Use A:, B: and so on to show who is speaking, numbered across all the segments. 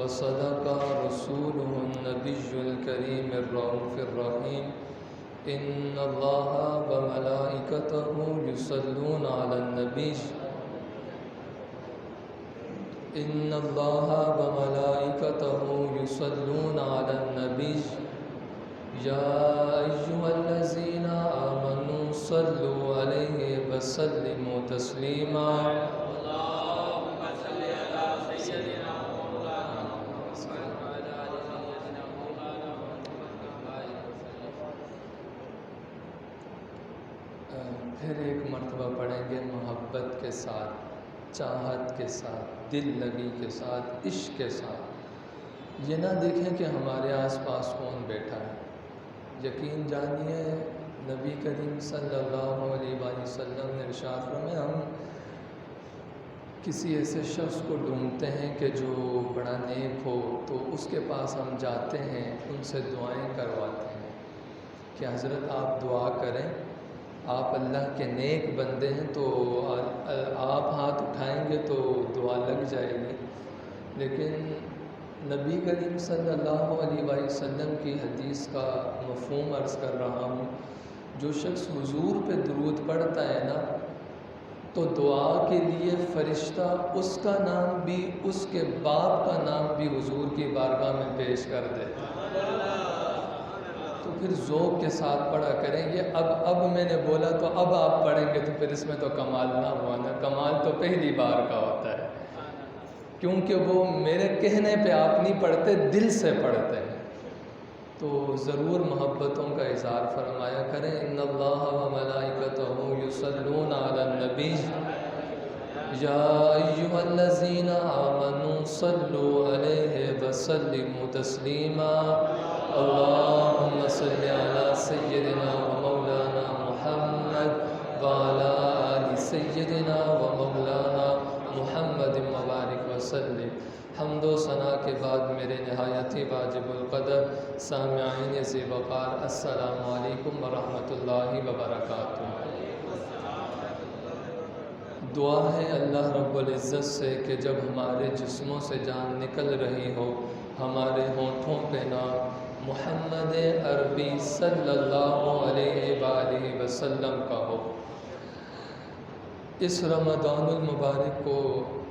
A: وصدق رسوله النبي الكريم الرؤوف الرحيم إن الله وملائكته يصلون على النبي إن الله وملائكته يصلون على النبي يا أيها الذين آمنوا صلوا عليه وسلموا تسليما
B: اللهم صل على سيدنا مولانا محمد وعلى آل سيدنا مولانا محمد.
A: پھر ایک مرتبہ پڑھیں گے محبت کے ساتھ، چاہت کے ساتھ، دل لگی کے ساتھ، عشق کے ساتھ. یہ نہ دیکھیں کہ ہمارے آس پاس کون بیٹھا ہے. یقین جانیے نبی کریم صلی اللہ علیہ وآلہ وسلم نے ارشاد فرمایا ہم کسی ایسے شخص کو ڈھونڈتے ہیں کہ جو بڑا نیک ہو تو اس کے پاس ہم جاتے ہیں، ان سے دعائیں کرواتے ہیں کہ حضرت آپ دعا کریں، آپ اللہ کے نیک بندے ہیں تو آپ ہاتھ اٹھائیں گے تو دعا لگ جائے گی. لیکن نبی کریم صلی اللہ علیہ وآلہ وسلم کی حدیث کا مفہوم عرض کر رہا ہوں. جو شخص حضور پہ درود پڑھتا ہے نا تو دعا کے لیے فرشتہ اس کا نام بھی، اس کے باپ کا نام بھی حضور کی بارگاہ میں پیش کر دیتا ہے. تو پھر ذوق کے ساتھ پڑھا کریں. یہ اب میں نے بولا تو اب آپ پڑھیں گے تو پھر اس میں تو کمال نہ ہوا نا. کمال تو پہلی بار کا ہوتا ہے، کیونکہ وہ میرے کہنے پہ آپ نہیں پڑھتے، دل سے پڑھتے ہیں. تو ضرور محبتوں کا اظہار فرمایا کریں. ان اللہ و ملائکتہ یصلون علی النبی یا ایھا الذین آمنوا صلوا علیہ وسلموا تسلیما اللہم صل علی سیدنا و مولانا محمد وعلی آل سیدنا و مولانا محمد مبارک وسلم. حمد و ثنا کے بعد میرے نہایت ہی واجب القدر سامعین ذی وقار السلام علیکم ورحمۃ اللہ وبرکاتہ. دعا ہے اللہ رب العزت سے کہ جب ہمارے جسموں سے جان نکل رہی ہو ہمارے ہونٹوں پہ نام محمد عربی صلی اللہ علیہ وآلہ وسلم کا ہو. اس رمضان المبارک کو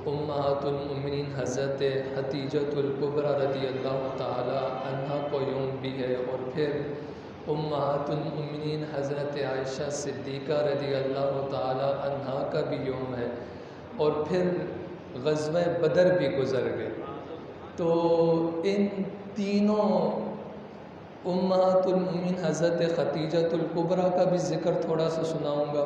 A: امہات المؤمنین حضرت خدیجۃ الکبریٰ رضی اللہ تعالی عنہا کو یوم بھی ہے، اور پھر امہات المؤمنین حضرت عائشہ صدیقہ رضی اللہ تعالی عنہا کا بھی یوم ہے، اور پھر غزوہ بدر بھی گزر گئے. تو ان تینوں امہات المؤمنین حضرت خدیجۃ الکبریٰ کا بھی ذکر تھوڑا سا سناؤں گا،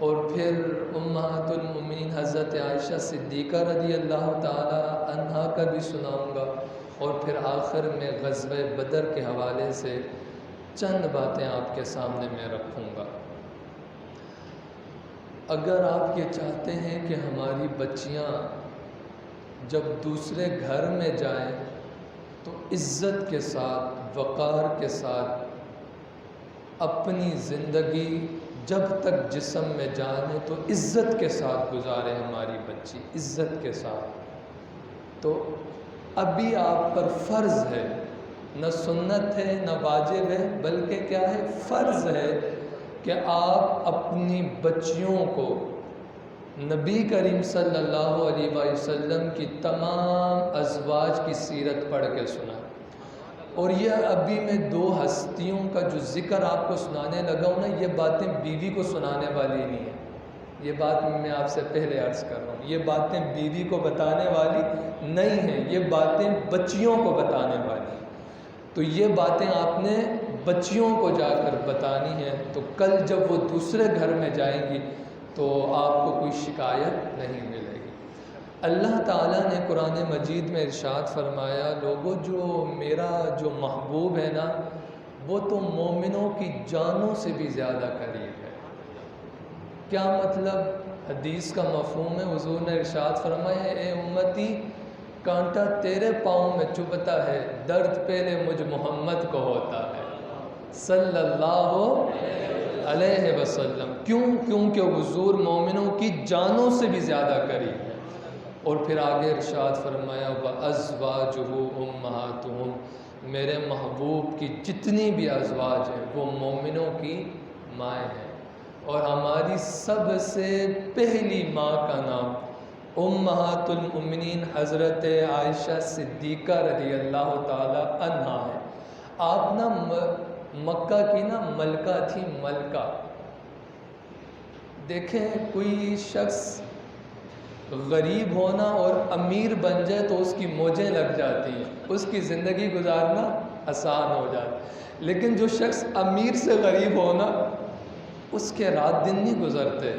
A: اور پھر امہات المؤمنین حضرت عائشہ صدیقہ رضی اللہ تعالی عنہا کا بھی سناؤں گا، اور پھر آخر میں غزوہ بدر کے حوالے سے چند باتیں آپ کے سامنے میں رکھوں گا. اگر آپ یہ چاہتے ہیں کہ ہماری بچیاں جب دوسرے گھر میں جائیں تو عزت کے ساتھ، وقار کے ساتھ اپنی زندگی جب تک جسم میں جان ہے تو عزت کے ساتھ گزارے ہماری بچی، عزت کے ساتھ. تو ابھی آپ پر فرض ہے، نہ سنت ہے نہ واجب ہے، بلکہ کیا ہے، فرض ہے کہ آپ اپنی بچیوں کو نبی کریم صلی اللہ علیہ وآلہ وسلم کی تمام ازواج کی سیرت پڑھ کے سنائیں. اور یہ ابھی میں دو ہستیوں کا جو ذکر آپ کو سنانے لگا ہوں نا، یہ باتیں بیوی کو سنانے والی نہیں ہیں. یہ بات میں آپ سے پہلے عرض کر رہا ہوں، یہ باتیں بیوی کو بتانے والی نہیں ہیں، یہ باتیں بچیوں کو بتانے والی ہیں. تو یہ باتیں آپ نے بچیوں کو جا کر بتانی ہیں، تو کل جب وہ دوسرے گھر میں جائیں گی تو آپ کو کوئی شکایت نہیں ملے گی. اللہ تعالیٰ نے قرآن مجید میں ارشاد فرمایا، لوگوں جو میرا جو محبوب ہے نا وہ تو مومنوں کی جانوں سے بھی زیادہ قریب ہے. کیا مطلب؟ حدیث کا مفہوم ہے، حضور نے ارشاد فرمایا اے امتی کانٹا تیرے پاؤں میں چبھتا ہے، درد پہلے مجھ محمد کو ہوتا ہے صلی اللہ علیہ وسلم. کیوں؟ کیونکہ حضور مومنوں کی جانوں سے بھی زیادہ قریب ہے. اور پھر آگے ارشاد فرمایا وَأَزْوَاجُهُ أُمَّهَاتُهُمْ، میرے محبوب کی جتنی بھی ازواج ہیں وہ مومنوں کی مائیں ہیں، اور ہماری سب سے پہلی ماں کا نام امہات المؤمنین حضرت عائشہ صدیقہ رضی اللہ تعالی عنہا ہے۔ آپ نا مکہ کی نا ملکہ تھی، ملکہ۔ دیکھیں کوئی شخص غریب ہونا اور امیر بن جائے تو اس کی موجیں لگ جاتی ہیں، اس کی زندگی گزارنا آسان ہو جاتا، لیکن جو شخص امیر سے غریب ہونا اس کے رات دن نہیں گزرتے،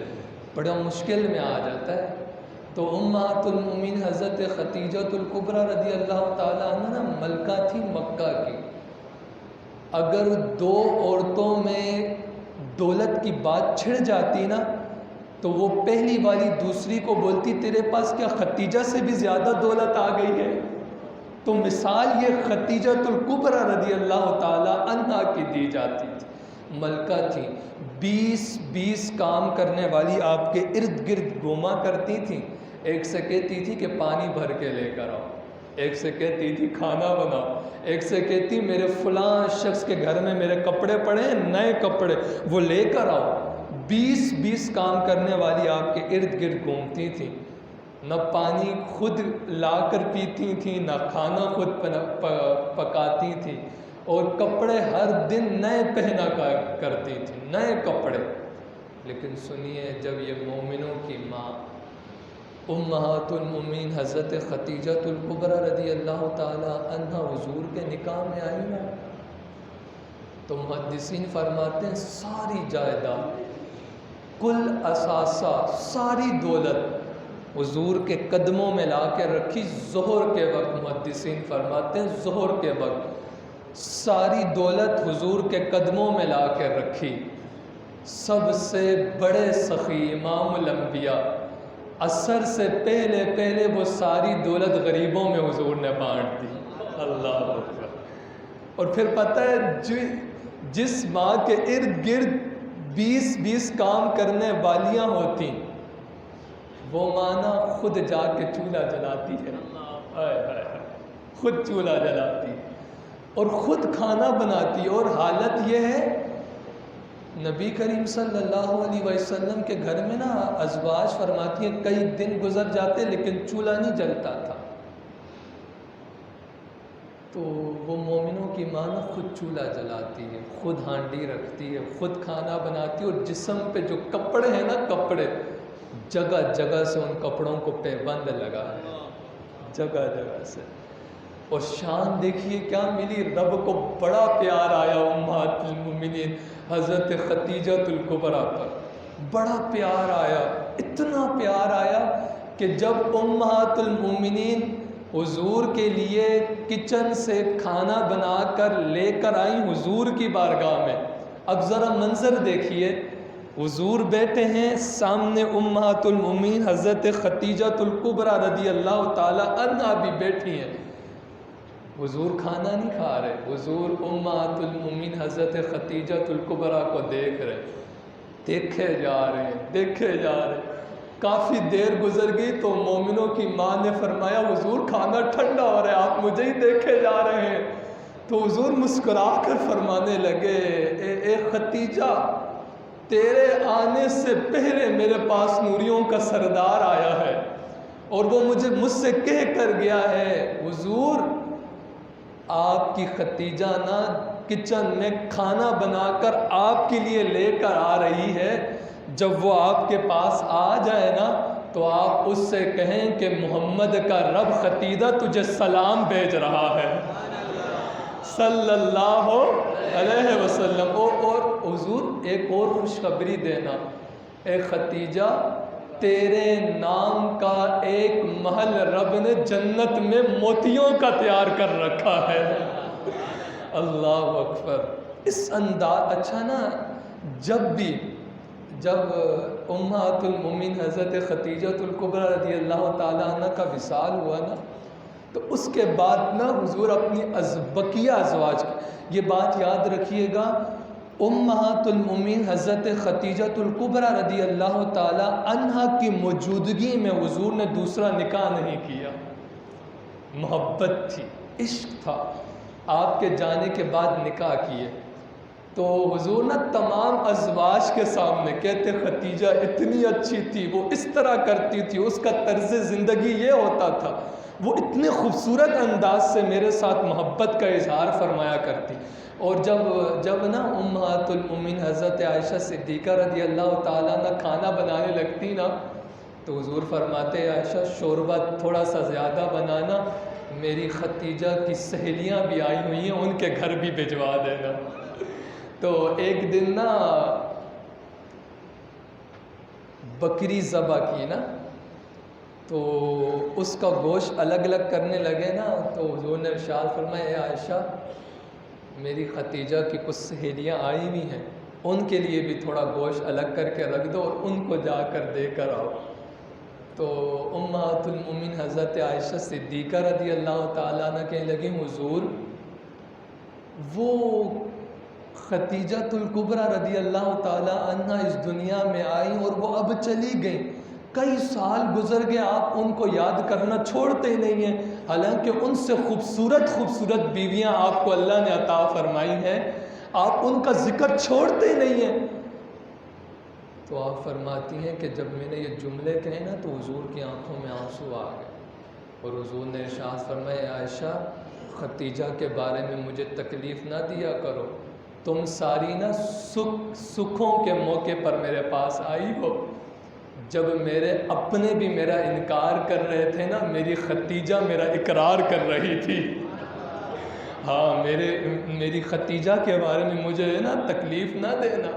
A: بڑا مشکل میں آ جاتا ہے۔ تو امہات المؤمنین حضرت خدیجہ الکبریٰ رضی اللہ تعالیٰ عنہ نا ملکہ تھی مکہ کی۔ اگر دو عورتوں میں دولت کی بات چھڑ جاتی نا تو وہ پہلی والی دوسری کو بولتی تیرے پاس کیا خدیجہ سے بھی زیادہ دولت آ گئی ہے؟ تو مثال یہ خدیجہ الکبریٰ رضی اللہ تعالی عنہا کی دی جاتی تھی، ملکہ تھی، 20 کام کرنے والی آپ کے ارد گرد گھوما کرتی تھیں۔ ایک سے کہتی تھی کہ پانی بھر کے لے کر آؤ، ایک سے کہتی تھی کھانا بناؤ، ایک سے کہتی میرے فلاں شخص کے گھر میں میرے کپڑے پڑے ہیں، نئے کپڑے وہ لے کر آؤ۔ 20 کام کرنے والی آپ کے ارد گرد گھومتی تھیں، نہ پانی خود لا کر پیتی تھیں، نہ کھانا خود پکاتی تھیں، اور کپڑے ہر دن نئے پہنا کرتی تھیں، نئے کپڑے۔ لیکن سنیے، جب یہ مومنوں کی ماں امہات المؤمنین حضرت خدیجہ الکبریٰ رضی اللہ تعالی عنہا حضور کے نکاح میں آئی نا، تو محدثین فرماتے ہیں ساری جائیداد، کل اثاثہ، ساری دولت حضور کے قدموں میں لا کے رکھی۔ ظہر کے وقت محدثین فرماتے ہیں ظہر کے وقت ساری دولت حضور کے قدموں میں لا کے رکھی۔ سب سے بڑے سخی امام الانبیاء، عصر سے پہلے وہ ساری دولت غریبوں میں حضور نے بانٹ دی۔ اللہ اکبر۔ اور پھر پتہ ہے جس ماں کے ارد گرد 20 کام کرنے والیاں ہوتی، وہ ماں نا خود جا کے چولہا جلاتی ہے، خود چولہا جلاتی اور خود کھانا بناتی، اور حالت یہ ہے نبی کریم صلی اللہ علیہ وسلم کے گھر میں نا ازواج فرماتی ہیں کئی دن گزر جاتے لیکن چولہا نہیں جلتا تھا۔ تو وہ مومنوں کی ماں نا خود چولہا جلاتی ہے، خود ہانڈی رکھتی ہے، خود کھانا بناتی ہے، اور جسم پہ جو کپڑے ہیں نا، کپڑے جگہ جگہ سے ان کپڑوں کو پیبند لگا ہے، جگہ جگہ سے۔ اور شان دیکھیے کیا ملی، رب کو بڑا پیار آیا امہات المؤمنین حضرت خدیجہ الکبریٰ پر، بڑا پیار آیا، اتنا پیار آیا کہ جب امہات المؤمنین حضور کے لیے کچن سے کھانا بنا کر لے کر آئیں حضور کی بارگاہ میں، اب ذرا منظر دیکھیے، حضور بیٹھے ہیں سامنے، امہات المؤمنین حضرت خدیجہ الکبریٰ رضی اللہ تعالی عنہا بھی بیٹھی ہیں، حضور کھانا نہیں کھا رہے، حضور امہات المؤمنین حضرت خدیجہ الکبریٰ کو دیکھ رہے، دیکھے جا رہے۔ کافی دیر گزر گئی تو مومنوں کی ماں نے فرمایا حضور کھانا ٹھنڈا ہو رہا ہے، آپ مجھے ہی دیکھے جا رہے ہیں۔ تو حضور مسکرا کر فرمانے لگے اے خدیجہ، تیرے آنے سے پہلے میرے پاس نوریوں کا سردار آیا ہے، اور وہ مجھ سے کہہ کر گیا ہے حضور آپ کی خدیجہ نا کچن میں کھانا بنا کر آپ کے لیے لے کر آ رہی ہے، جب وہ آپ کے پاس آ جائے نا تو آپ اس سے کہیں کہ محمد کا رب خدیجہ تجھے سلام بھیج رہا ہے صلی اللہ علیہ وسلم۔ اور حضور ایک اور خوشخبری دینا، اے خدیجہ تیرے نام کا ایک محل رب نے جنت میں موتیوں کا تیار کر رکھا ہے۔ اللہ اکبر۔ اس انداز اچھا نا، جب امہات المؤمنین حضرت خدیجہ الکبریٰ رضی اللہ تعالی عنہ کا وصال ہوا نا، تو اس کے بعد نا حضور اپنی بقیہ ازواج کی، یہ بات یاد رکھیے گا، امہات المومنین حضرت خدیجۃ الکبریٰ رضی اللہ تعالی عنہا کی موجودگی میں حضور نے دوسرا نکاح نہیں کیا. محبت تھی، عشق تھا، آپ کے جانے کے بعد نکاح کیے. تو حضور نے تمام ازواج کے سامنے کہتے خدیجہ اتنی اچھی تھی، وہ اس طرح کرتی تھی، اس کا طرز زندگی یہ ہوتا تھا، وہ اتنے خوبصورت انداز سے میرے ساتھ محبت کا اظہار فرمایا کرتی. اور جب نا امہات المومنین حضرت عائشہ صدیقہ رضی اللہ تعالیٰ عنہ کھانا بنانے لگتی نا، تو حضور فرماتے عائشہ شوربہ تھوڑا سا زیادہ بنانا، میری خدیجہ کی سہیلیاں بھی آئی ہوئی ہیں، ان کے گھر بھی بھجوا دینا. تو ایک دن نا بکری ذبح کی نا، تو اس کا گوشت الگ الگ کرنے لگے نا، تو حضور نے ارشاد فرمایا اے عائشہ میری خدیجہ کی کچھ سہیلیاں آئی ہوئی ہیں، ان کے لیے بھی تھوڑا گوشت الگ کر کے رکھ دو اور ان کو جا کر دے کر آؤ. تو امہات المومنین حضرت عائشہ صدیقہ رضی اللہ تعالیٰ عنہ کہنے لگی حضور وہ خدیجۃ الکبریٰ رضی اللہ تعالیٰ عنہ اس دنیا میں آئی اور وہ اب چلی گئیں، کئی سال گزر گئے، آپ ان کو یاد کرنا چھوڑتے ہی نہیں ہیں، حالانکہ ان سے خوبصورت بیویاں آپ کو اللہ نے عطا فرمائی ہیں، آپ ان کا ذکر چھوڑتے ہی نہیں ہیں. تو آپ فرماتی ہیں کہ جب میں نے یہ جملے کہے نا تو حضور کی آنکھوں میں آنسو آ گئے، اور حضور نے ارشاد فرمایا عائشہ خدیجہ کے بارے میں مجھے تکلیف نہ دیا کرو، تم ساری نا سکھوں کے موقع پر میرے پاس آئی ہو، جب میرے اپنے بھی میرا انکار کر رہے تھے نا، میری خدیجہ میرا اقرار کر رہی تھی. ہاں میری خدیجہ کے بارے میں مجھے نا تکلیف نہ دینا،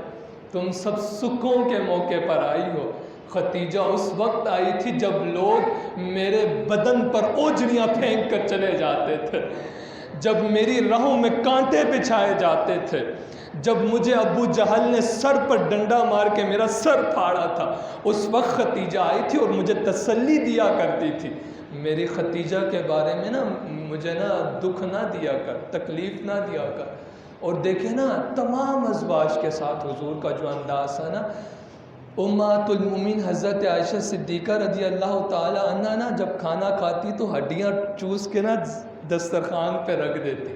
A: تم سب سکھوں کے موقع پر آئی ہو. خدیجہ اس وقت آئی تھی جب لوگ میرے بدن پر اوجڑیاں پھینک کر چلے جاتے تھے، جب میری راہوں میں کانٹے بچھائے جاتے تھے، جب مجھے ابو جہل نے سر پر ڈنڈا مار کے میرا سر پھاڑا تھا، اس وقت خدیجہ آئی تھی اور مجھے تسلی دیا کرتی تھی. میری خدیجہ کے بارے میں نا مجھے نا دکھ نہ دیا کر، تکلیف نہ دیا کر. اور دیکھیں نا تمام ازواج کے ساتھ حضور کا جو انداز ہے نا، امہات المومنین حضرت عائشہ صدیقہ رضی اللہ تعالی عنہ نا جب کھانا کھاتی تو ہڈیاں چوس کے نا دسترخوان پہ رکھ دیتی،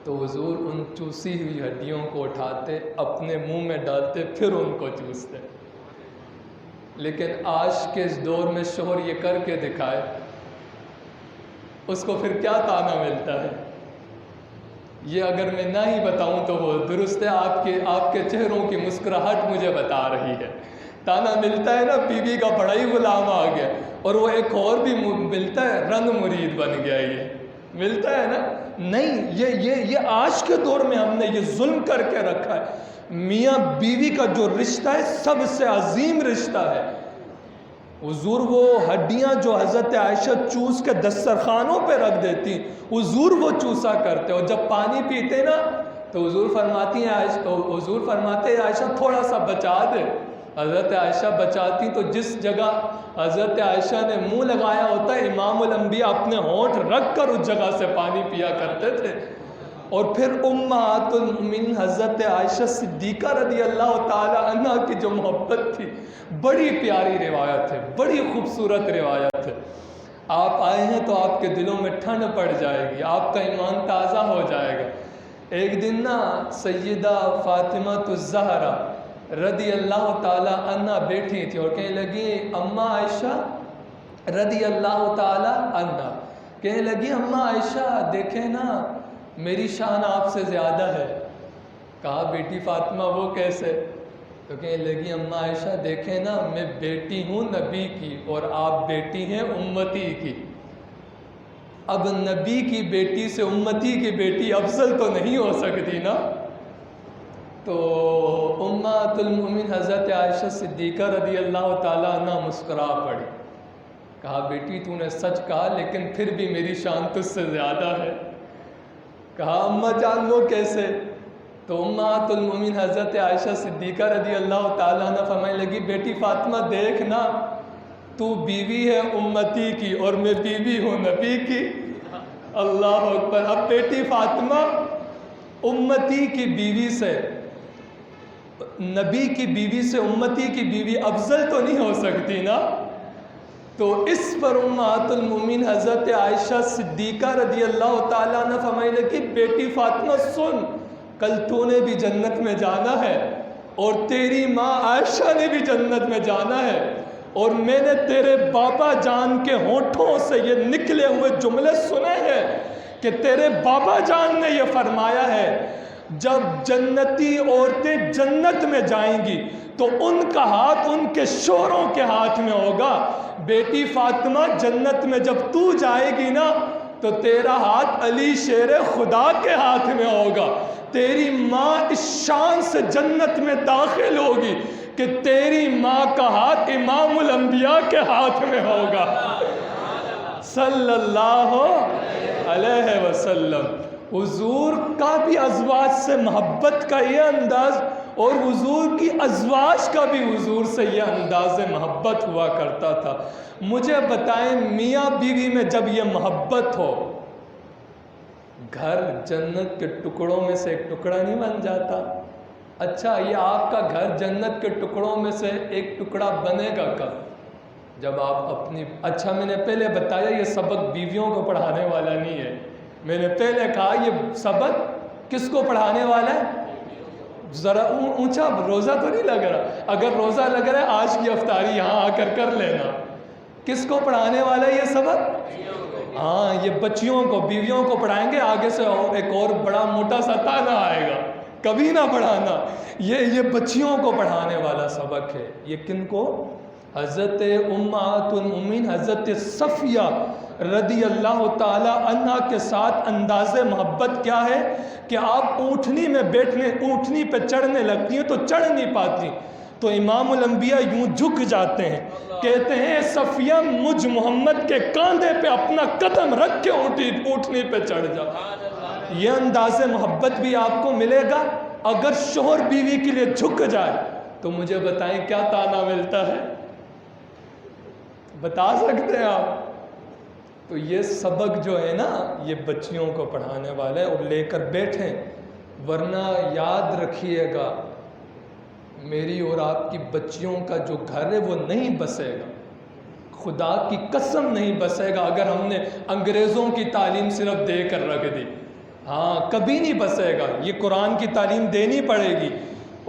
A: تو حضور ان چوسی ہوئی ہڈیوں کو اٹھاتے اپنے منہ میں ڈالتے پھر ان کو چوستے. لیکن آج کے اس دور میں شوہر یہ کر کے دکھائے، اس کو پھر کیا طعنہ ملتا ہے؟ یہ اگر میں نہ ہی بتاؤں تو وہ درست ہے، آپ کے چہروں کی مسکراہٹ مجھے بتا رہی ہے. طعنہ ملتا ہے نا بیوی کا بڑا ہی غلام آ گیا، اور وہ ایک اور بھی ملتا ہے رنگ مرید بن گیا، یہ ملتا ہے نا. نہیں، یہ آج کے دور میں ہم نے یہ ظلم کر کے رکھا ہے. میاں بیوی کا جو رشتہ ہے سب سے عظیم رشتہ ہے. حضور وہ ہڈیاں جو حضرت عائشہ چوس کے دسترخوانوں پہ رکھ دیتی، حضور وہ چوسا کرتے، اور جب پانی پیتے نا تو حضور فرماتے عائشہ تھوڑا سا بچا دے. حضرت عائشہ بچاتی تو جس جگہ حضرت عائشہ نے منہ لگایا ہوتا ہے امام الانبیاء اپنے ہونٹ رکھ کر اس جگہ سے پانی پیا کرتے تھے. اور پھر امہات المومنین حضرت عائشہ صدیقہ رضی اللہ تعالی عنہ کی جو محبت تھی، بڑی پیاری روایت ہے، بڑی خوبصورت روایت ہے. آپ آئے ہیں تو آپ کے دلوں میں ٹھنڈ پڑ جائے گی، آپ کا ایمان تازہ ہو جائے گا. ایک دن نا سیدہ فاطمہ الزہرا رضی اللہ تعالی عنہ بیٹھی تھی اور کہنے لگی اماں عائشہ رضی اللہ تعالی عنہ، کہنے لگی اماں عائشہ دیکھیں نا میری شان آپ سے زیادہ ہے. کہا بیٹی فاطمہ وہ کیسے؟ تو کہنے لگی اماں عائشہ دیکھیں نا میں بیٹی ہوں نبی کی اور آپ بیٹی ہیں امتی کی. اب نبی کی بیٹی سے امتی کی بیٹی افضل تو نہیں ہو سکتی نا. تو امہات المومنین حضرت عائشہ صدیقہ رضی اللہ تعالیٰ عنہ مسکرا پڑی. کہا بیٹی تو نے سچ کہا، لیکن پھر بھی میری شان تجھ سے زیادہ ہے. کہا اماں جان وہ کیسے؟ تو امہات المومنین حضرت عائشہ صدیقہ رضی اللہ تعالیٰ عنہ فرمانے لگی بیٹی فاطمہ دیکھ نا، تو بیوی ہے امتی کی اور میں بیوی ہوں نبی کی. اللہ اکبر. اب بیٹی فاطمہ امتی کی بیوی سے، نبی کی بیوی سے امتی کی بیوی افضل تو نہیں ہو سکتی نا؟ تو اس پر امہات المومنین حضرت عائشہ صدیقہ رضی اللہ تعالیٰ عنہ فرمائے لگی بیٹی فاطمہ سن، کل تو نے بھی جنت میں جانا ہے اور تیری ماں عائشہ نے بھی جنت میں جانا ہے، اور میں نے تیرے بابا جان کے ہونٹوں سے یہ نکلے ہوئے جملے سنے ہیں کہ تیرے بابا جان نے یہ فرمایا ہے جب جنتی عورتیں جنت میں جائیں گی تو ان کا ہاتھ ان کے شوہروں کے ہاتھ میں ہوگا۔ بیٹی فاطمہ جنت میں جب تو جائے گی نا تو تیرا ہاتھ علی شیر خدا کے ہاتھ میں ہوگا، تیری ماں اس شان سے جنت میں داخل ہوگی کہ تیری ماں کا ہاتھ امام الانبیاء کے ہاتھ میں ہوگا صلی اللہ علیہ وسلم۔ حضور کا بھی ازواج سے محبت کا یہ انداز اور حضور کی ازواج کا بھی حضور سے یہ انداز محبت ہوا کرتا تھا۔ مجھے بتائیں میاں بیوی میں جب یہ محبت ہو، گھر جنت کے ٹکڑوں میں سے ایک ٹکڑا نہیں بن جاتا؟ اچھا یہ آپ کا گھر جنت کے ٹکڑوں میں سے ایک ٹکڑا بنے گا کب؟ جب آپ اپنی، اچھا میں نے پہلے بتایا یہ سبق بیویوں کو پڑھانے والا نہیں ہے، میں نے پہلے کہا یہ سبق کس کو پڑھانے والا ہے؟ ذرا اونچا روزہ تو نہیں لگ رہا، اگر روزہ لگ رہا ہے آج کی افطاری یہاں آ کر لینا۔ کس کو پڑھانے والا ہے یہ سبق؟ ہاں یہ بچیوں کو، بیویوں کو پڑھائیں گے، آگے سے ایک اور بڑا موٹا سا تانا آئے گا، کبھی نہ پڑھانا، یہ بچیوں کو پڑھانے والا سبق ہے۔ یہ کن کو؟ حضرت امہات المومنین حضرت صفیہ رضی اللہ تعالی عنہ کے ساتھ انداز محبت کیا ہے کہ آپ اونٹنی میں بیٹھنے، اونٹنی پہ چڑھنے لگتی ہیں تو چڑھ نہیں پاتی، تو امام الانبیاء یوں جھک جاتے ہیں، کہتے ہیں صفیہ مجھ محمد کے کاندھے پہ اپنا قدم رکھ کے اونٹنی پہ چڑھ جا۔ یہ انداز محبت بھی آپ کو ملے گا اگر شوہر بیوی کے لیے جھک جائے تو مجھے بتائیں کیا تانا ملتا ہے؟ بتا سکتے ہیں آپ؟ تو یہ سبق جو ہے نا یہ بچیوں کو پڑھانے والا ہے، اور لے کر بیٹھیں، ورنہ یاد رکھیے گا میری اور آپ کی بچیوں کا جو گھر ہے وہ نہیں بسے گا، خدا کی قسم نہیں بسے گا اگر ہم نے انگریزوں کی تعلیم صرف دے کر رکھ دی، ہاں کبھی نہیں بسے گا۔ یہ قرآن کی تعلیم دینی پڑے گی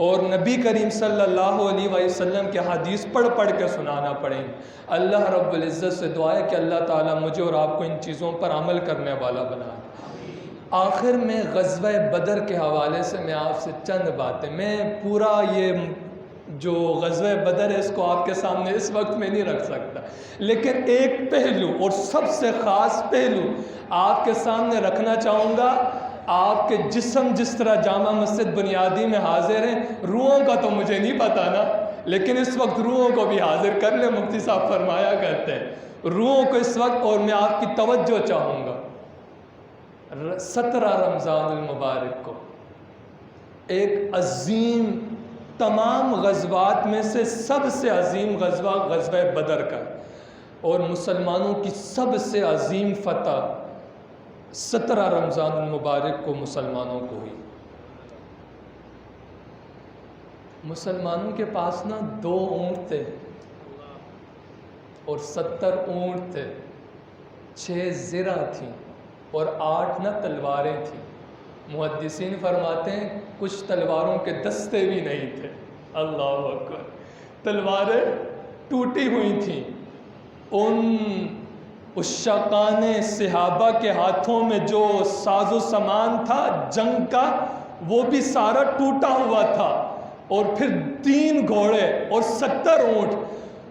A: اور نبی کریم صلی اللہ علیہ وسلم کے حدیث پڑھ کے سنانا پڑیں گے۔ اللہ رب العزت سے دعا ہے کہ اللہ تعالیٰ مجھے اور آپ کو ان چیزوں پر عمل کرنے والا بنائے۔ آخر میں غزوہ بدر کے حوالے سے میں آپ سے چند باتیں، میں پورا یہ جو غزوہ بدر ہے اس کو آپ کے سامنے اس وقت میں نہیں رکھ سکتا، لیکن ایک پہلو اور سب سے خاص پہلو آپ کے سامنے رکھنا چاہوں گا۔ آپ کے جسم جس طرح جامع مسجد بنیادی میں حاضر ہیں، روحوں کا تو مجھے نہیں پتا نا، لیکن اس وقت روحوں کو بھی حاضر کر لیں، مفتی صاحب فرمایا کرتے ہیں روحوں کو اس وقت، اور میں آپ کی توجہ چاہوں گا 17 رمضان المبارک کو ایک عظیم، تمام غزوات میں سے سب سے عظیم غزوہ غزوہ بدر کا، اور مسلمانوں کی سب سے عظیم فتح 17 رمضان المبارک کو مسلمانوں کو ہوئی۔ مسلمانوں کے پاس نا 2 اونٹ تھے اور 70 اونٹ تھے، 6 زرہ تھیں اور 8 نا تلواریں تھیں۔ محدثین فرماتے ہیں کچھ تلواروں کے دستے بھی نہیں تھے، اللہ اکبر، تلواریں ٹوٹی ہوئی تھیں۔ عشاقان صحابہ کے ہاتھوں میں جو ساز و سامان تھا جنگ کا وہ بھی سارا ٹوٹا ہوا تھا، اور پھر 3 گھوڑے اور 70 اونٹ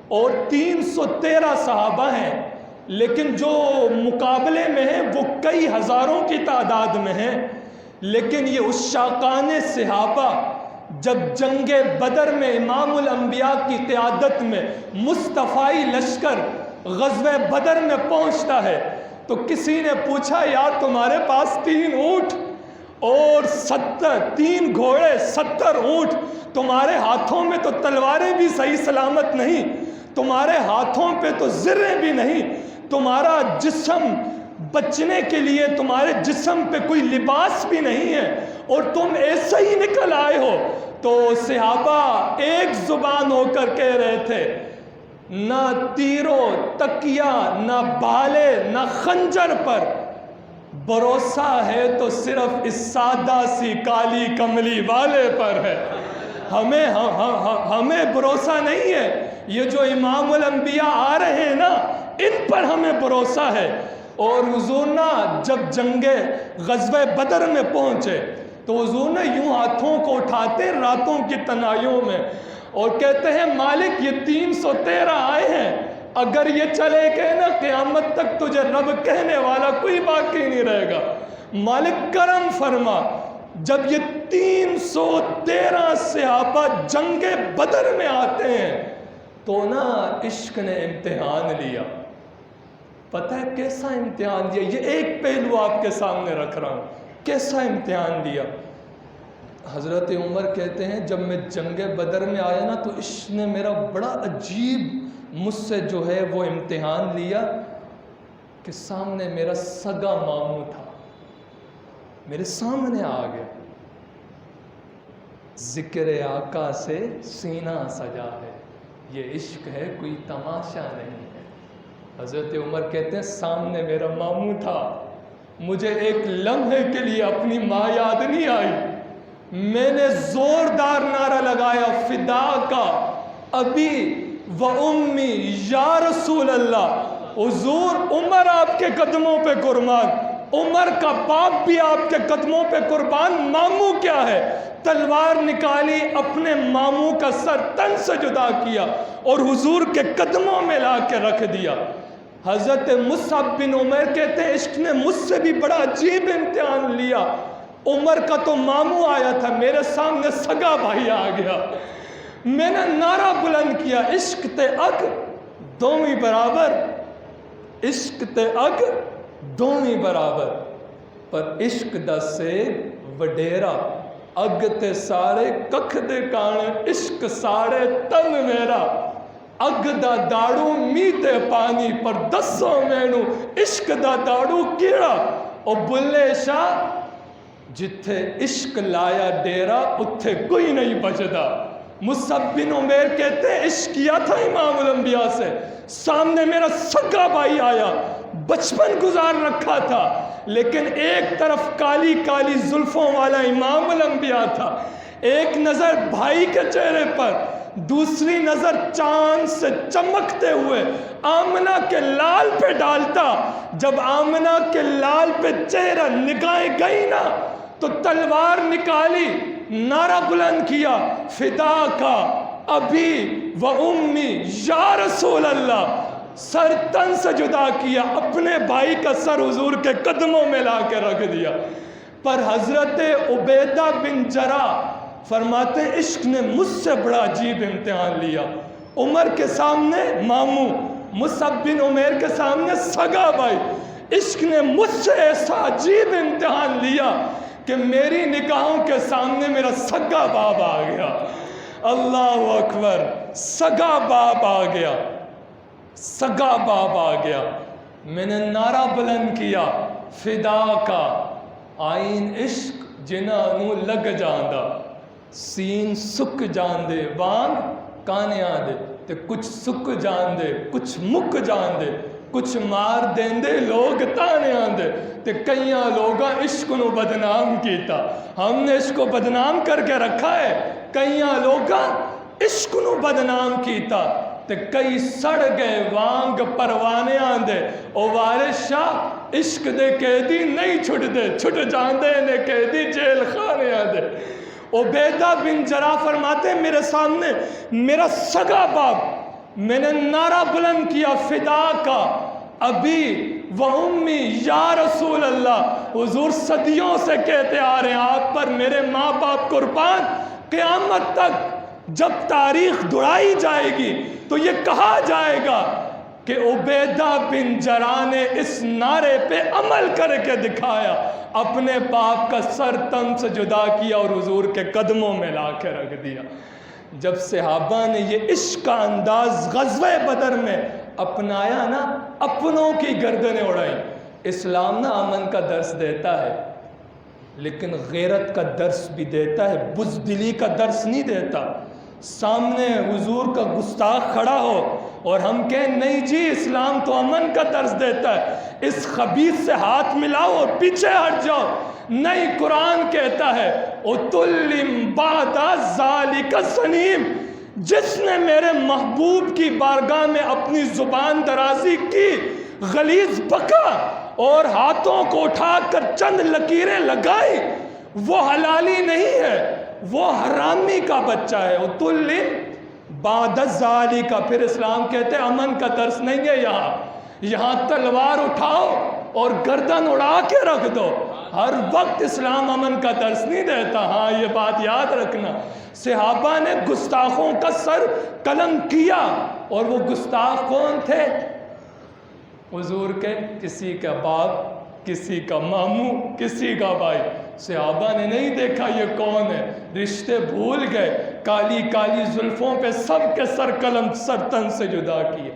A: اور 313 صحابہ ہیں، لیکن جو مقابلے میں ہیں وہ کئی ہزاروں کی تعداد میں ہیں۔ لیکن یہ عشاقان صحابہ جب جنگ بدر میں امام الانبیاء کی قیادت میں مصطفی لشکر غزوہ بدر میں پہنچتا ہے تو کسی نے پوچھا یار تمہارے پاس 3 اونٹ اور 3 گھوڑے 70 اونٹ، تمہارے ہاتھوں میں تو تلواریں بھی صحیح سلامت نہیں، تمہارے ہاتھوں پہ تو زریں بھی نہیں، تمہارا جسم بچنے کے لیے تمہارے جسم پہ کوئی لباس بھی نہیں ہے،
C: اور تم ایسے ہی نکل آئے ہو۔ تو صحابہ ایک زبان ہو کر کہہ رہے تھے نہ تیروں تکیہ نہ بالے نہ خنجر پر بھروسہ ہے تو صرف اس سادہ سی کالی کملی والے پر ہے۔ ہمیں بھروسہ نہیں ہے، یہ جو امام الانبیاء آ رہے ہیں نا ان پر ہمیں بھروسہ ہے۔ اور حضور نا جب جنگ غزوہ بدر میں پہنچے تو حضور نے یوں ہاتھوں کو اٹھاتے راتوں کی تنہائیوں میں اور کہتے ہیں مالک یہ 313 آئے ہیں، اگر یہ چلے گئے نا قیامت تک تجھے رب کہنے والا کوئی باقی نہیں رہے گا، مالک کرم فرما۔ جب یہ 313 صحابہ جنگ بدر میں آتے ہیں تو نا عشق نے امتحان لیا۔ پتہ ہے کیسا امتحان لیا؟ یہ ایک پہلو آپ کے سامنے رکھ رہا ہوں، کیسا امتحان لیا۔ حضرت عمر کہتے ہیں جب میں جنگ بدر میں آیا نا تو عشق نے میرا بڑا عجیب مجھ سے جو ہے وہ امتحان لیا کہ سامنے میرا سگا ماموں تھا، میرے سامنے آ گیا، ذکر آقا سے سینہ سجا ہے، یہ عشق ہے کوئی تماشا نہیں ہے۔ حضرت عمر کہتے ہیں سامنے میرا ماموں تھا، مجھے ایک لمحے کے لیے اپنی ماں یاد نہیں آئی، میں نے زوردار نعرہ لگایا فدا کا ابی و امی یا رسول اللہ۔ حضور عمر آپ کے قدموں پہ قربان، عمر کا باپ بھی آپ کے قدموں پہ قربان، ماموں کیا ہے؟ تلوار نکالی، اپنے ماموں کا سر تن سے جدا کیا اور حضور کے قدموں میں لا کے رکھ دیا۔ حضرت مصعب بن عمیر کہتے ہیں عشق نے مجھ سے بھی بڑا عجیب امتحان لیا، عمر کا تو ماموں آیا تھا، میرے سامنے سگا بھائی آ گیا، میں نے نعرہ بلند کیا عشق تے اگ دومی برابر، عشق تے اگ دومی برابر، پر عشق دا سیب وڈیرا، اگ تے سارے ککھ دے کان، عشق ساڑے تن میرا، اگ دا داڑو میتے پانی پر دسو مینو، عشق دا داڑو کیڑا، او بلے شاہ جتھے عشق لایا ڈیرا اتھے کوئی نہیں بچدا۔ مصعب بن عمیر کہتے ہیں عشق کیا تھا امام الانبیاء سے، سامنے میرا سگا بھائی آیا، بچپن گزار رکھا تھا لیکن ایک طرف کالی کالی زلفوں والا امام الانبیاء تھا، ایک نظر بھائی کے چہرے پر، دوسری نظر چاند سے چمکتے ہوئے آمنہ کے لال پہ ڈالتا۔ جب آمنہ کے لال پہ چہرہ نگاہیں گئی نا تو تلوار نکالی، نعرہ بلند کیا فدا کا ابی و امی یا رسول اللہ، سر تن سے جدا کیا، اپنے بھائی کا سر حضور کے قدموں میں لا کے رکھ دیا۔ پر حضرت عبیدہ بن جراح فرماتے عشق نے مجھ سے بڑا عجیب امتحان لیا، عمر کے سامنے ماموں، مصعب بن عمیر کے سامنے سگا بھائی، عشق نے مجھ سے ایسا عجیب امتحان لیا کہ میری نگاہوں کے سامنے میرا سگا باپ آ گیا، اللہ اکبر، سگا باپ آ گیا، سگا باپ آ گیا۔ میں نے نعرہ بلند کیا فدا کا آئین عشق جنہاں نو لگ جاندہ، سین سک جان دے وانگ کانے آن دے، تے کچھ سک جان دے کچھ مک جان دے، کچھ مار دین دے لوگ تانے آن دے، تے کئیاں لوگاں عشق نو بدنام کیتا، ہم نے عشق کو بدنام کر کے رکھا ہے، کئیاں لوگاں عشق نو بدنام کیتا، تے کئی سڑ گئے وانگ پروانے آن دے، او وارث شاہ عشق دے قیدی نہیں چھٹ دے، چھٹ جان دے نے قیدی جیل خانے آن دے۔ عبیدہ بن جراح فرماتے میرے سامنے میرا سگا باپ، میں نے نعرہ بلند کیا فدا کا ابی و امی یا رسول اللہ، حضور صدیوں سے کہتے آ رہے ہیں آپ پر میرے ماں باپ قربان، قیامت تک جب تاریخ دہرائی جائے گی تو یہ کہا جائے گا کہ عبیدہ بن جراح نے اس نعرے پہ عمل کر کے دکھایا، اپنے باپ کا سر تن سے جدا کیا اور حضور کے قدموں میں لا کے رکھ دیا۔ جب صحابہ نے یہ عشق کا انداز غزوہ بدر میں اپنایا نا، اپنوں کی گردنیں اڑائیں۔ اسلام نا امن کا درس دیتا ہے، لیکن غیرت کا درس بھی دیتا ہے، بزدلی کا درس نہیں دیتا۔ سامنے حضور کا گستاخ کھڑا ہو اور ہم کہیں نہیں جی اسلام تو امن کا درس دیتا ہے، اس خبیث سے ہاتھ ملاؤ اور پیچھے ہٹ جاؤ، نہیں، قرآن کہتا ہے اُتُلِّمْ بَعْدَ ذَلِكَ سَنِيمٌ، جس نے میرے محبوب کی بارگاہ میں اپنی زبان درازی کی، غلیظ بکا اور ہاتھوں کو اٹھا کر چند لکیریں لگائی، وہ حلالی نہیں ہے، وہ حرامی کا بچہ ہے۔ اُتُلِّمْ بَعْدَ ذَلِكَ، پھر اسلام کہتے ہیں امن کا درس نہیں ہے یہاں تلوار اٹھاؤ اور گردن اڑا کے رکھ دو۔ ہر وقت اسلام امن کا درس نہیں دیتا۔ ہاں یہ بات یاد رکھنا، صحابہ نے گستاخوں کا سر قلم کیا، اور وہ گستاخ کون تھے؟ حضور کے کسی کا باپ، کسی کا ماموں، کسی کا بھائی۔ صحابہ نے نہیں دیکھا یہ کون ہے، رشتے بھول گئے، کالی کالی زلفوں پہ سب کے سر قلم سر تن سے جدا کیے۔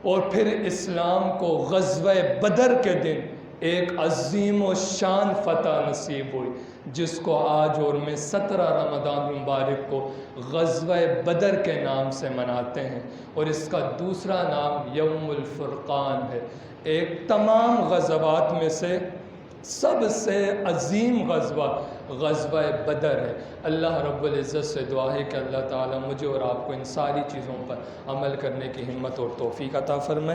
C: اور پھر اسلام کو غزوہ بدر کے دن ایک عظیم و شان فتح نصیب ہوئی، جس کو آج اور میں 17 رمضان مبارک کو غزوہ بدر کے نام سے مناتے ہیں، اور اس کا دوسرا نام یوم الفرقان ہے۔ ایک تمام غزوات میں سے سب سے عظیم غزوہ غزوہ بدر ہے۔ اللہ رب العزت سے دعا ہے کہ اللہ تعالیٰ مجھے اور آپ کو ان ساری چیزوں پر عمل کرنے کی ہمت اور توفیق عطا فرمائے۔